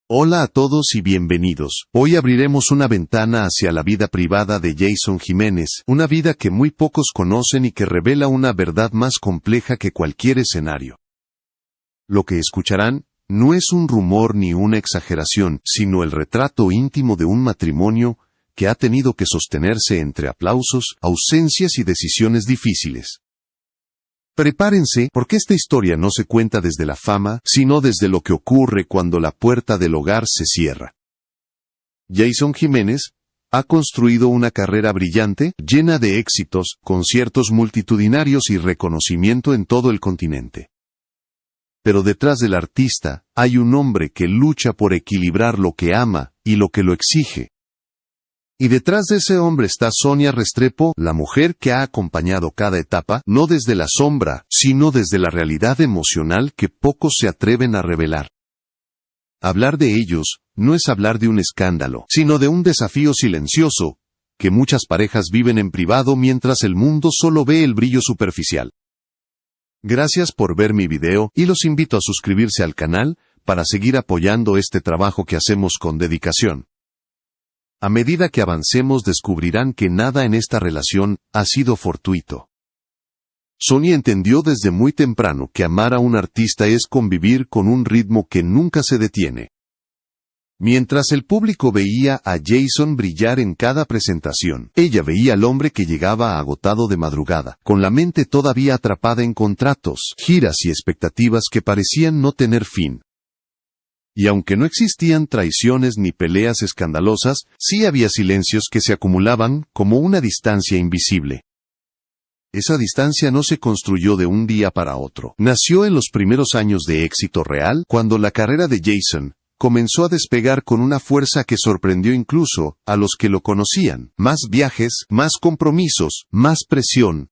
Hola a todos y bienvenidos. Hoy abriremos una ventana hacia la vida privada de Jason Jiménez, una vida que muy pocos conocen y que revela una verdad más compleja que cualquier escenario. Lo que escucharán no es un rumor ni una exageración, sino el retrato íntimo de un matrimonio que ha tenido que sostenerse entre aplausos, ausencias y decisiones difíciles. Prepárense, porque esta historia no se cuenta desde la fama, sino desde lo que ocurre cuando la puerta del hogar se cierra. Jason Jiménez ha construido una carrera brillante, llena de éxitos, conciertos multitudinarios y reconocimiento en todo el continente. Pero detrás del artista, hay un hombre que lucha por equilibrar lo que ama y lo que lo exige. Y detrás de ese hombre está Sonia Restrepo, la mujer que ha acompañado cada etapa, no desde la sombra, sino desde la realidad emocional que pocos se atreven a revelar. Hablar de ellos no es hablar de un escándalo, sino de un desafío silencioso, que muchas parejas viven en privado mientras el mundo solo ve el brillo superficial. Gracias por ver mi video y los invito a suscribirse al canal para seguir apoyando este trabajo que hacemos con dedicación. A medida que avancemos descubrirán que nada en esta relación ha sido fortuito. Sonia entendió desde muy temprano que amar a un artista es convivir con un ritmo que nunca se detiene. Mientras el público veía a Jason brillar en cada presentación, ella veía al hombre que llegaba agotado de madrugada, con la mente todavía atrapada en contratos, giras y expectativas que parecían no tener fin. Y aunque no existían traiciones ni peleas escandalosas, sí había silencios que se acumulaban como una distancia invisible. Esa distancia no se construyó de un día para otro. Nació en los primeros años de éxito real, cuando la carrera de Jason comenzó a despegar con una fuerza que sorprendió incluso a los que lo conocían. Más viajes, más compromisos, más presión.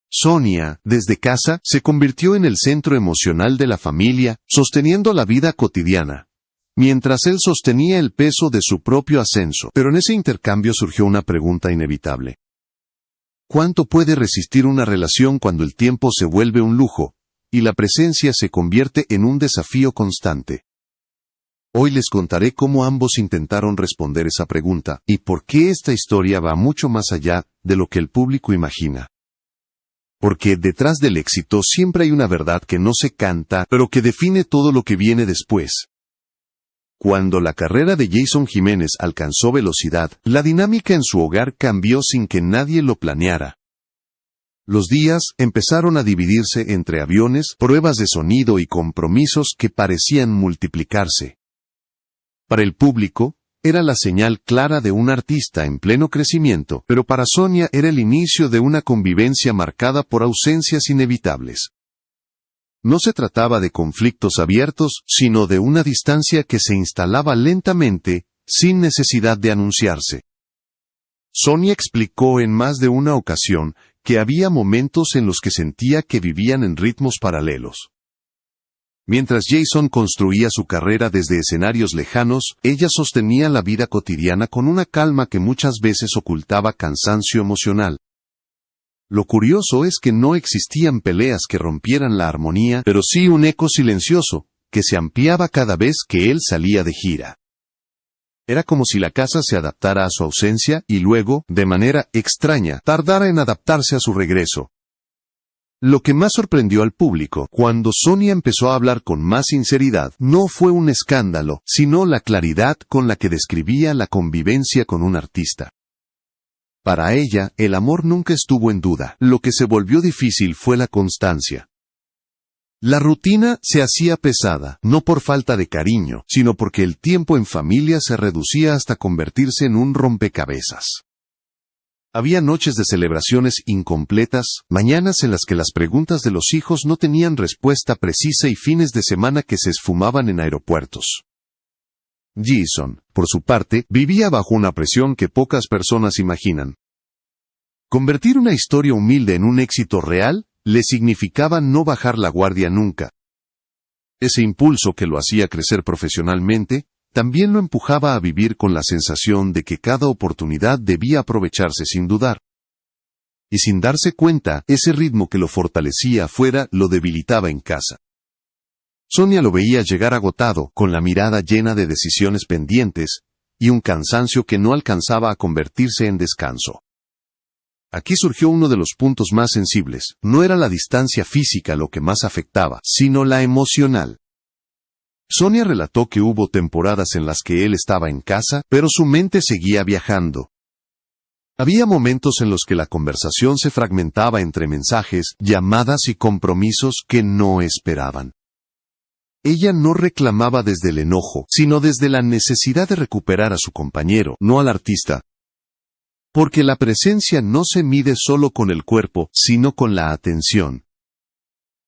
Sonia, desde casa, se convirtió en el centro emocional de la familia, sosteniendo la vida cotidiana, mientras él sostenía el peso de su propio ascenso. Pero en ese intercambio surgió una pregunta inevitable. ¿Cuánto puede resistir una relación cuando el tiempo se vuelve un lujo, y la presencia se convierte en un desafío constante? Hoy les contaré cómo ambos intentaron responder esa pregunta, y por qué esta historia va mucho más allá de lo que el público imagina. Porque detrás del éxito siempre hay una verdad que no se canta, pero que define todo lo que viene después. Cuando la carrera de Jason Jiménez alcanzó velocidad, la dinámica en su hogar cambió sin que nadie lo planeara. Los días empezaron a dividirse entre aviones, pruebas de sonido y compromisos que parecían multiplicarse. Para el público, era la señal clara de un artista en pleno crecimiento, pero para Sonia era el inicio de una convivencia marcada por ausencias inevitables. No se trataba de conflictos abiertos, sino de una distancia que se instalaba lentamente, sin necesidad de anunciarse. Sonia explicó en más de una ocasión que había momentos en los que sentía que vivían en ritmos paralelos. Mientras Jason construía su carrera desde escenarios lejanos, ella sostenía la vida cotidiana con una calma que muchas veces ocultaba cansancio emocional. Lo curioso es que no existían peleas que rompieran la armonía, pero sí un eco silencioso, que se ampliaba cada vez que él salía de gira. Era como si la casa se adaptara a su ausencia y luego, de manera extraña, tardara en adaptarse a su regreso. Lo que más sorprendió al público, cuando Sonia empezó a hablar con más sinceridad, no fue un escándalo, sino la claridad con la que describía la convivencia con un artista. Para ella, el amor nunca estuvo en duda, lo que se volvió difícil fue la constancia. La rutina se hacía pesada, no por falta de cariño, sino porque el tiempo en familia se reducía hasta convertirse en un rompecabezas. Había noches de celebraciones incompletas, mañanas en las que las preguntas de los hijos no tenían respuesta precisa y fines de semana que se esfumaban en aeropuertos. Jason, por su parte, vivía bajo una presión que pocas personas imaginan. Convertir una historia humilde en un éxito real, le significaba no bajar la guardia nunca. Ese impulso que lo hacía crecer profesionalmente, también lo empujaba a vivir con la sensación de que cada oportunidad debía aprovecharse sin dudar. Y sin darse cuenta, ese ritmo que lo fortalecía afuera lo debilitaba en casa. Sonia lo veía llegar agotado, con la mirada llena de decisiones pendientes, y un cansancio que no alcanzaba a convertirse en descanso. Aquí surgió uno de los puntos más sensibles. No era la distancia física lo que más afectaba, sino la emocional. Sonia relató que hubo temporadas en las que él estaba en casa, pero su mente seguía viajando. Había momentos en los que la conversación se fragmentaba entre mensajes, llamadas y compromisos que no esperaban. Ella no reclamaba desde el enojo, sino desde la necesidad de recuperar a su compañero, no al artista. Porque la presencia no se mide solo con el cuerpo, sino con la atención.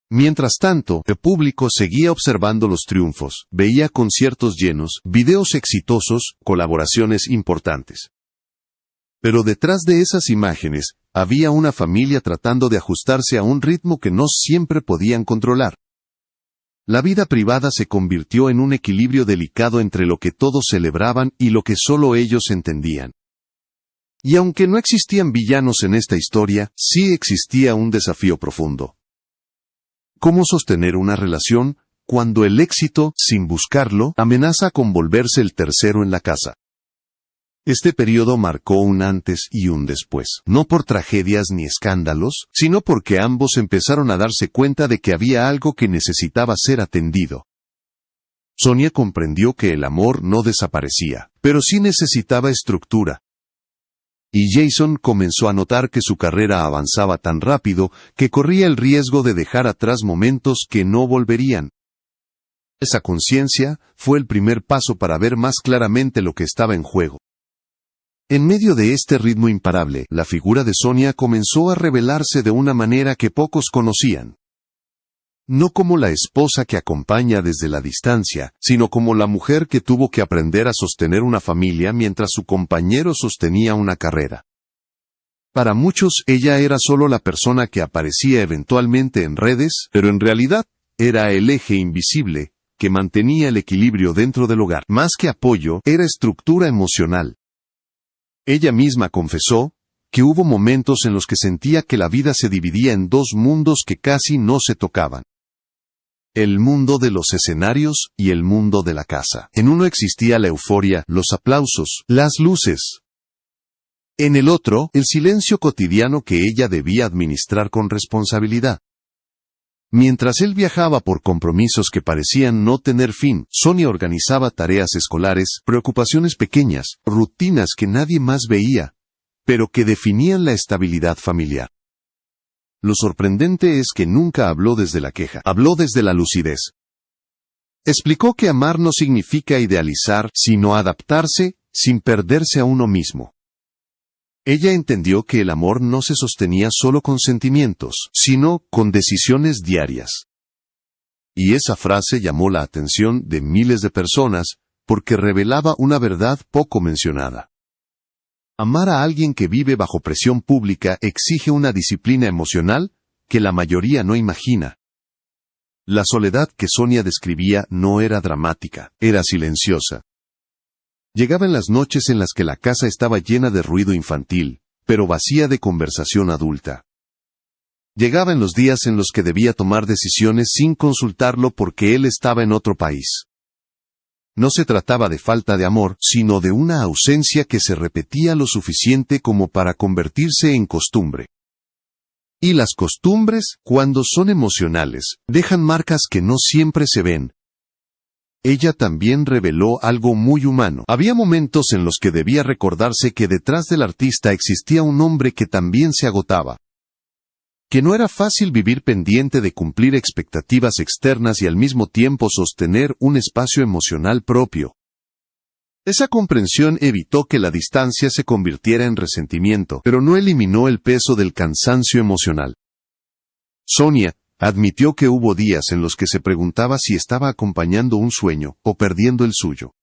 Mientras tanto, el público seguía observando los triunfos, veía conciertos llenos, videos exitosos, colaboraciones importantes. Pero detrás de esas imágenes, había una familia tratando de ajustarse a un ritmo que no siempre podían controlar. La vida privada se convirtió en un equilibrio delicado entre lo que todos celebraban y lo que solo ellos entendían. Y aunque no existían villanos en esta historia, sí existía un desafío profundo. ¿Cómo sostener una relación cuando el éxito, sin buscarlo, amenaza con volverse el tercero en la casa? Este periodo marcó un antes y un después, no por tragedias ni escándalos, sino porque ambos empezaron a darse cuenta de que había algo que necesitaba ser atendido. Sonia comprendió que el amor no desaparecía, pero sí necesitaba estructura. Y Jason comenzó a notar que su carrera avanzaba tan rápido que corría el riesgo de dejar atrás momentos que no volverían. Esa conciencia fue el primer paso para ver más claramente lo que estaba en juego. En medio de este ritmo imparable, la figura de Sonia comenzó a revelarse de una manera que pocos conocían. No como la esposa que acompaña desde la distancia, sino como la mujer que tuvo que aprender a sostener una familia mientras su compañero sostenía una carrera. Para muchos, ella era solo la persona que aparecía eventualmente en redes, pero en realidad, era el eje invisible que mantenía el equilibrio dentro del hogar. Más que apoyo, era estructura emocional. Ella misma confesó que hubo momentos en los que sentía que la vida se dividía en dos mundos que casi no se tocaban. El mundo de los escenarios y el mundo de la casa. En uno existía la euforia, los aplausos, las luces. En el otro, el silencio cotidiano que ella debía administrar con responsabilidad. Mientras él viajaba por compromisos que parecían no tener fin, Sonia organizaba tareas escolares, preocupaciones pequeñas, rutinas que nadie más veía, pero que definían la estabilidad familiar. Lo sorprendente es que nunca habló desde la queja, habló desde la lucidez. Explicó que amar no significa idealizar, sino adaptarse, sin perderse a uno mismo. Ella entendió que el amor no se sostenía solo con sentimientos, sino con decisiones diarias. Y esa frase llamó la atención de miles de personas, porque revelaba una verdad poco mencionada. Amar a alguien que vive bajo presión pública exige una disciplina emocional que la mayoría no imagina. La soledad que Sonia describía no era dramática, era silenciosa. Llegaba en las noches en las que la casa estaba llena de ruido infantil, pero vacía de conversación adulta. Llegaba en los días en los que debía tomar decisiones sin consultarlo porque él estaba en otro país. No se trataba de falta de amor, sino de una ausencia que se repetía lo suficiente como para convertirse en costumbre. Y las costumbres, cuando son emocionales, dejan marcas que no siempre se ven. Ella también reveló algo muy humano. Había momentos en los que debía recordarse que detrás del artista existía un hombre que también se agotaba. Que no era fácil vivir pendiente de cumplir expectativas externas y al mismo tiempo sostener un espacio emocional propio. Esa comprensión evitó que la distancia se convirtiera en resentimiento, pero no eliminó el peso del cansancio emocional. Sonia admitió que hubo días en los que se preguntaba si estaba acompañando un sueño o perdiendo el suyo.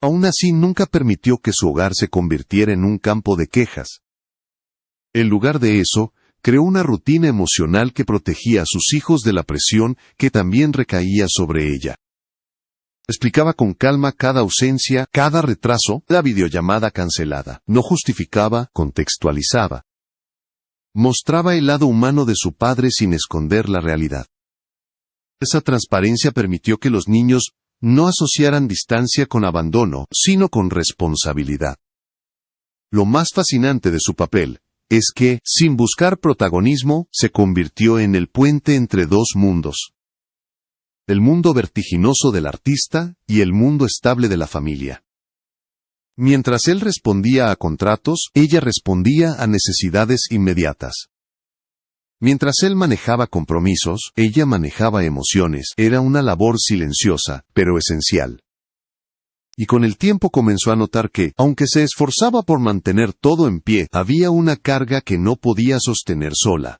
Aún así, nunca permitió que su hogar se convirtiera en un campo de quejas. En lugar de eso, creó una rutina emocional que protegía a sus hijos de la presión que también recaía sobre ella. Explicaba con calma cada ausencia, cada retraso, la videollamada cancelada. No justificaba, contextualizaba. Mostraba el lado humano de su padre sin esconder la realidad. Esa transparencia permitió que los niños no asociaran distancia con abandono, sino con responsabilidad. Lo más fascinante de su papel es que, sin buscar protagonismo, se convirtió en el puente entre dos mundos. El mundo vertiginoso del artista y el mundo estable de la familia. Mientras él respondía a contratos, ella respondía a necesidades inmediatas. Mientras él manejaba compromisos, ella manejaba emociones. Era una labor silenciosa, pero esencial. Y con el tiempo comenzó a notar que, aunque se esforzaba por mantener todo en pie, había una carga que no podía sostener sola.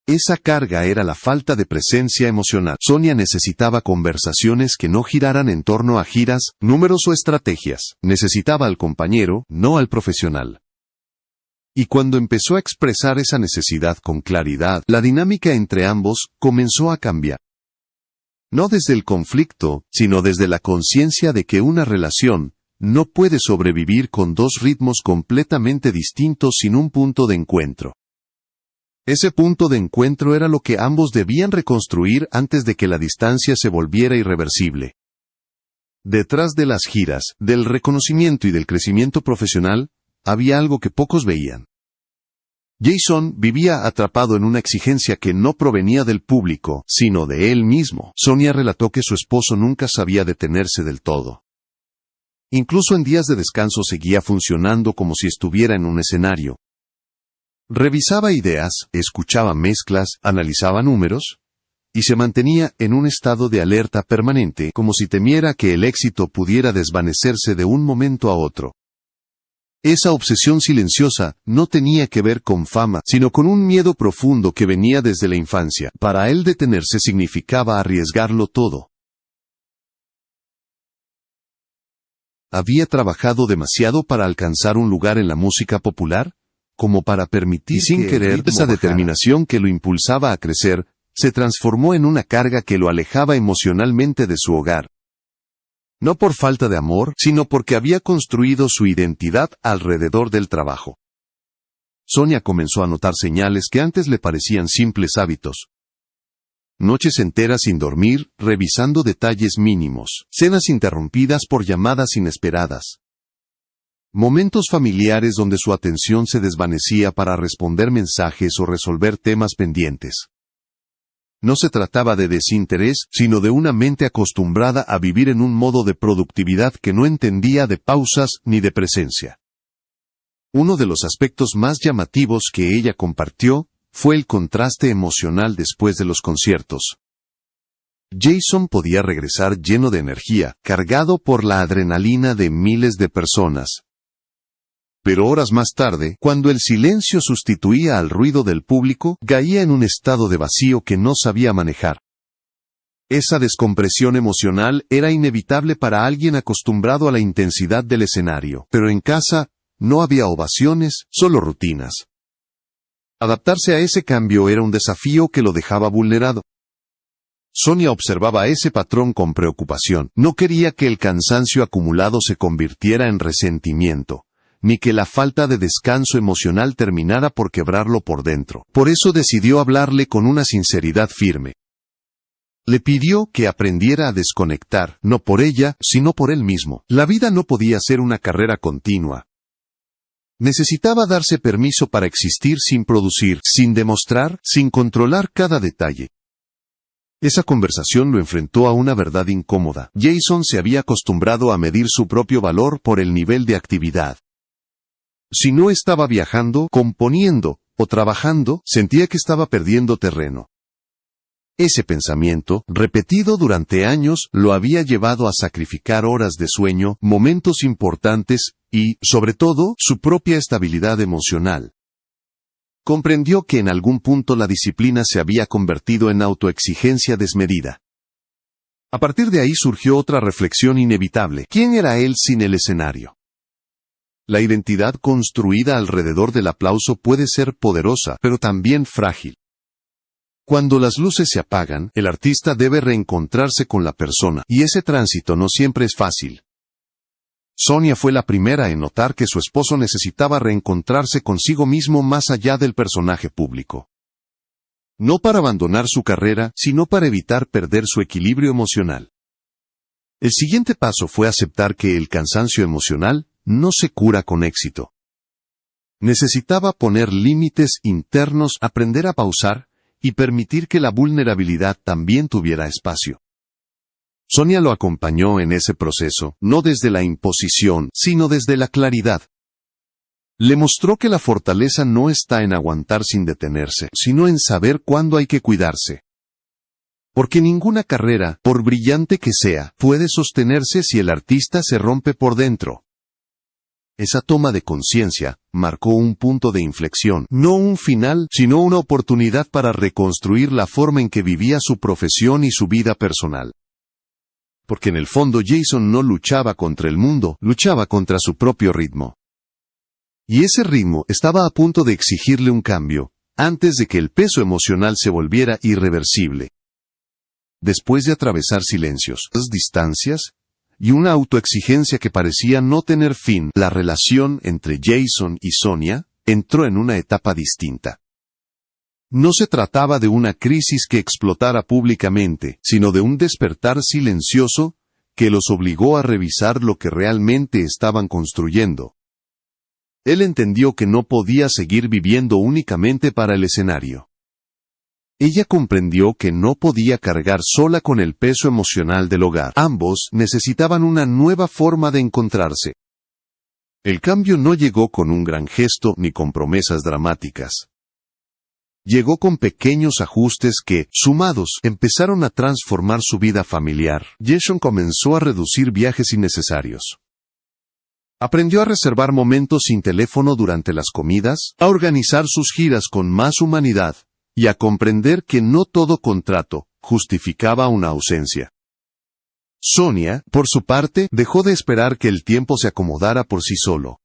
Esa carga era la falta de presencia emocional. Sonia necesitaba conversaciones que no giraran en torno a giras, números o estrategias. Necesitaba al compañero, no al profesional. Y cuando empezó a expresar esa necesidad con claridad, la dinámica entre ambos comenzó a cambiar. No desde el conflicto, sino desde la conciencia de que una relación no puede sobrevivir con dos ritmos completamente distintos sin un punto de encuentro. Ese punto de encuentro era lo que ambos debían reconstruir antes de que la distancia se volviera irreversible. Detrás de las giras, del reconocimiento y del crecimiento profesional, había algo que pocos veían. Jason vivía atrapado en una exigencia que no provenía del público, sino de él mismo. Sonia relató que su esposo nunca sabía detenerse del todo. Incluso en días de descanso seguía funcionando como si estuviera en un escenario. Revisaba ideas, escuchaba mezclas, analizaba números, y se mantenía en un estado de alerta permanente, como si temiera que el éxito pudiera desvanecerse de un momento a otro. Esa obsesión silenciosa no tenía que ver con fama, sino con un miedo profundo que venía desde la infancia. Para él detenerse significaba arriesgarlo todo. ¿Había trabajado demasiado para alcanzar un lugar en la música popular? Como para permitir y sin querer, esa determinación que lo impulsaba a crecer, se transformó en una carga que lo alejaba emocionalmente de su hogar. No por falta de amor, sino porque había construido su identidad alrededor del trabajo. Sonia comenzó a notar señales que antes le parecían simples hábitos. Noches enteras sin dormir, revisando detalles mínimos, cenas interrumpidas por llamadas inesperadas. Momentos familiares donde su atención se desvanecía para responder mensajes o resolver temas pendientes. No se trataba de desinterés, sino de una mente acostumbrada a vivir en un modo de productividad que no entendía de pausas ni de presencia. Uno de los aspectos más llamativos que ella compartió fue el contraste emocional después de los conciertos. Jason podía regresar lleno de energía, cargado por la adrenalina de miles de personas. Pero horas más tarde, cuando el silencio sustituía al ruido del público, caía en un estado de vacío que no sabía manejar. Esa descompresión emocional era inevitable para alguien acostumbrado a la intensidad del escenario, pero en casa no había ovaciones, solo rutinas. Adaptarse a ese cambio era un desafío que lo dejaba vulnerado. Sonia observaba ese patrón con preocupación. No quería que el cansancio acumulado se convirtiera en resentimiento, ni que la falta de descanso emocional terminara por quebrarlo por dentro. Por eso decidió hablarle con una sinceridad firme. Le pidió que aprendiera a desconectar, no por ella, sino por él mismo. La vida no podía ser una carrera continua. Necesitaba darse permiso para existir sin producir, sin demostrar, sin controlar cada detalle. Esa conversación lo enfrentó a una verdad incómoda. Jason se había acostumbrado a medir su propio valor por el nivel de actividad. Si no estaba viajando, componiendo o trabajando, sentía que estaba perdiendo terreno. Ese pensamiento, repetido durante años, lo había llevado a sacrificar horas de sueño, momentos importantes y, sobre todo, su propia estabilidad emocional. Comprendió que en algún punto la disciplina se había convertido en autoexigencia desmedida. A partir de ahí surgió otra reflexión inevitable. ¿Quién era él sin el escenario? La identidad construida alrededor del aplauso puede ser poderosa, pero también frágil. Cuando las luces se apagan, el artista debe reencontrarse con la persona, y ese tránsito no siempre es fácil. Sonia fue la primera en notar que su esposo necesitaba reencontrarse consigo mismo más allá del personaje público. No para abandonar su carrera, sino para evitar perder su equilibrio emocional. El siguiente paso fue aceptar que el cansancio emocional no se cura con éxito. Necesitaba poner límites internos, aprender a pausar y permitir que la vulnerabilidad también tuviera espacio. Sonia lo acompañó en ese proceso, no desde la imposición, sino desde la claridad. Le mostró que la fortaleza no está en aguantar sin detenerse, sino en saber cuándo hay que cuidarse. Porque ninguna carrera, por brillante que sea, puede sostenerse si el artista se rompe por dentro. Esa toma de conciencia marcó un punto de inflexión, no un final, sino una oportunidad para reconstruir la forma en que vivía su profesión y su vida personal. Porque en el fondo Jason no luchaba contra el mundo, luchaba contra su propio ritmo. Y ese ritmo estaba a punto de exigirle un cambio, antes de que el peso emocional se volviera irreversible. Después de atravesar silencios, distancias, y una autoexigencia que parecía no tener fin, la relación entre Jason y Sonia entró en una etapa distinta. No se trataba de una crisis que explotara públicamente, sino de un despertar silencioso que los obligó a revisar lo que realmente estaban construyendo. Él entendió que no podía seguir viviendo únicamente para el escenario. Ella comprendió que no podía cargar sola con el peso emocional del hogar. Ambos necesitaban una nueva forma de encontrarse. El cambio no llegó con un gran gesto ni con promesas dramáticas. Llegó con pequeños ajustes que, sumados, empezaron a transformar su vida familiar. Jason comenzó a reducir viajes innecesarios. Aprendió a reservar momentos sin teléfono durante las comidas, a organizar sus giras con más humanidad, y a comprender que no todo contrato justificaba una ausencia. Sonia, por su parte, dejó de esperar que el tiempo se acomodara por sí solo.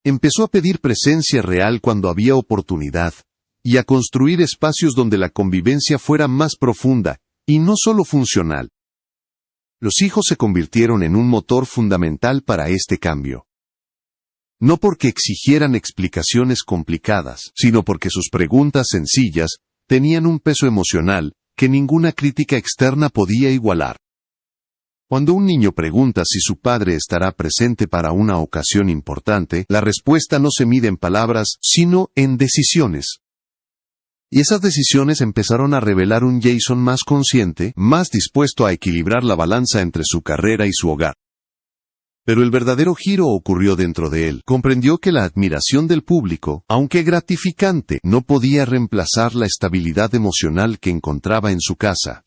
Empezó a pedir presencia real cuando había oportunidad, y a construir espacios donde la convivencia fuera más profunda, y no solo funcional. Los hijos se convirtieron en un motor fundamental para este cambio. No porque exigieran explicaciones complicadas, sino porque sus preguntas sencillas tenían un peso emocional que ninguna crítica externa podía igualar. Cuando un niño pregunta si su padre estará presente para una ocasión importante, la respuesta no se mide en palabras, sino en decisiones. Y esas decisiones empezaron a revelar un Jason más consciente, más dispuesto a equilibrar la balanza entre su carrera y su hogar. Pero el verdadero giro ocurrió dentro de él. Comprendió que la admiración del público, aunque gratificante, no podía reemplazar la estabilidad emocional que encontraba en su casa.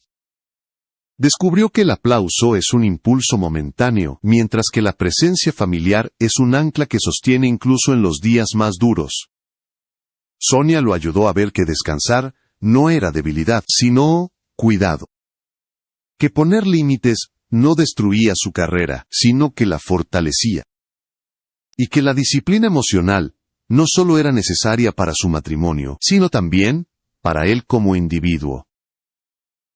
Descubrió que el aplauso es un impulso momentáneo, mientras que la presencia familiar es un ancla que sostiene incluso en los días más duros. Sonia lo ayudó a ver que descansar no era debilidad, sino cuidado. Que poner límites no destruía su carrera, sino que la fortalecía. Y que la disciplina emocional no solo era necesaria para su matrimonio, sino también para él como individuo.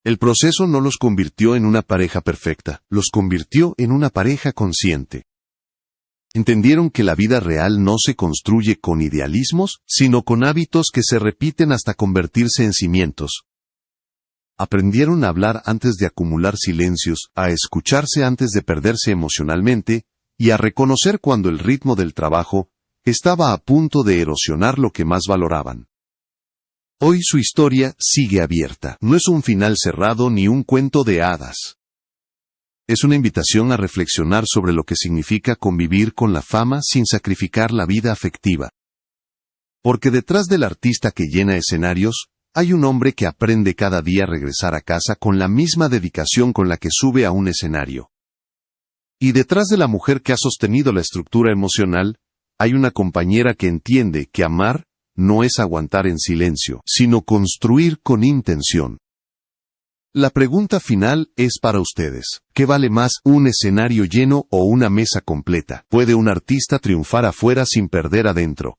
El proceso no los convirtió en una pareja perfecta, los convirtió en una pareja consciente. Entendieron que la vida real no se construye con idealismos, sino con hábitos que se repiten hasta convertirse en cimientos. Aprendieron a hablar antes de acumular silencios, a escucharse antes de perderse emocionalmente, y a reconocer cuando el ritmo del trabajo estaba a punto de erosionar lo que más valoraban. Hoy su historia sigue abierta. No es un final cerrado ni un cuento de hadas. Es una invitación a reflexionar sobre lo que significa convivir con la fama sin sacrificar la vida afectiva. Porque detrás del artista que llena escenarios, hay un hombre que aprende cada día a regresar a casa con la misma dedicación con la que sube a un escenario. Y detrás de la mujer que ha sostenido la estructura emocional, hay una compañera que entiende que amar no es aguantar en silencio, sino construir con intención. La pregunta final es para ustedes. ¿Qué vale más, un escenario lleno o una mesa completa? ¿Puede un artista triunfar afuera sin perder adentro?